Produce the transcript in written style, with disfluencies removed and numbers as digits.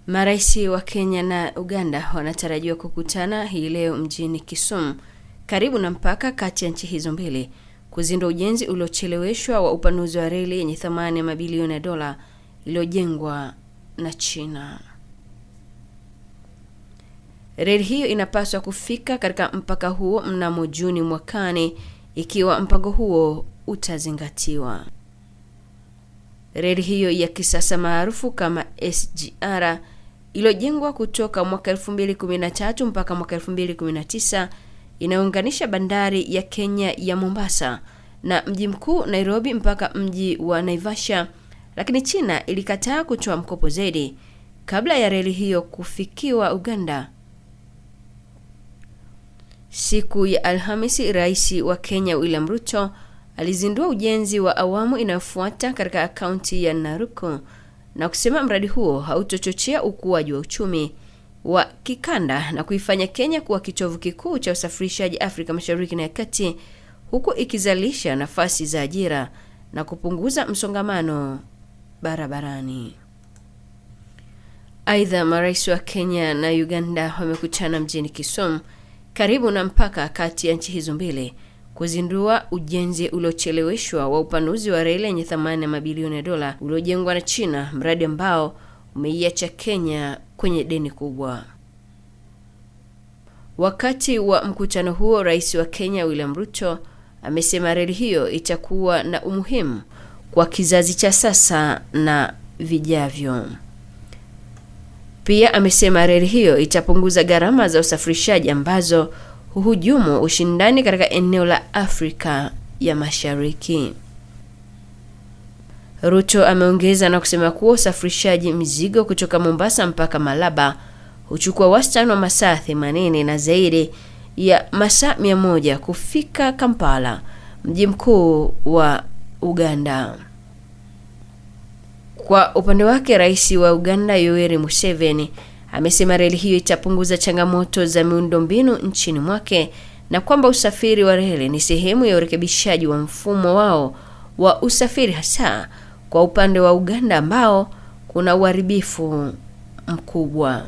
Marais wa Kenya na Uganda wanatarajiwa kukutana hii leo mjini Kisumu, karibu na mpaka kati ya nchi hizo mbili, kuzindua ujenzi uliocheleweshwa wa upanuzi wa reli yenye thamani ya mabilioni ya dola iliyojengwa na China. Reli hiyo inapaswa kufika katika mpaka huo mnamo Juni mwakani ikiwa mpango huo utazingatiwa. Reli hiyo ya kisasa maarufu kama SGR iliyojengwa kutoka mwaka 2013 mpaka mwaka 2019 inaunganisha bandari ya Kenya ya Mombasa na mji mkuu Nairobi mpaka mji wa Naivasha, lakini China ilikataa kutoa mkopo zaidi kabla ya reli hiyo kufikiwa Uganda. Siku ya Alhamisi, Rais wa Kenya William Ruto alizindua ujenzi wa awamu inayofuata katika kaunti ya Narok na kusema mradi huo hautochochea ukuaji wa uchumi wa kikanda na kuifanya Kenya kuwa kitovu kikuu cha usafirishaji Afrika Mashariki na Kati, huku ikizalisha nafasi za ajira na kupunguza msongamano barabarani. Aidha, marais wa Kenya na Uganda wamekutana mjini Kisumu, karibu na mpaka kati ya nchi hizo mbili, kuzindua ujenzi uliocheleweshwa wa upanuzi wa reli yenye thamani ya mabilioni ya dola uliojengwa na China, mradi ambao umeiacha Kenya kwenye deni kubwa. Wakati wa mkutano huo, Rais wa Kenya William Ruto amesema reli hiyo itakuwa na umuhimu kwa kizazi cha sasa na vijavyo. Pia amesema reli hiyo itapunguza gharama za usafirishaji ambazo huhujumu ushindani katika eneo la Afrika ya Mashariki. Ruto ameongeza na kusema kuwa usafirishaji mizigo kutoka Mombasa mpaka Malaba huchukua wastani wa masaa 80 na zaidi ya masaa 100 kufika Kampala, mji mkuu wa Uganda. Kwa upande wake, Rais wa Uganda Yoweri Museveni amesema reli hiyo itapunguza changamoto za miundombinu nchini mwake na kwamba usafiri wa reli ni sehemu ya urekebishaji wa mfumo wao wa usafiri, hasa kwa upande wa Uganda ambao kuna uharibifu mkubwa.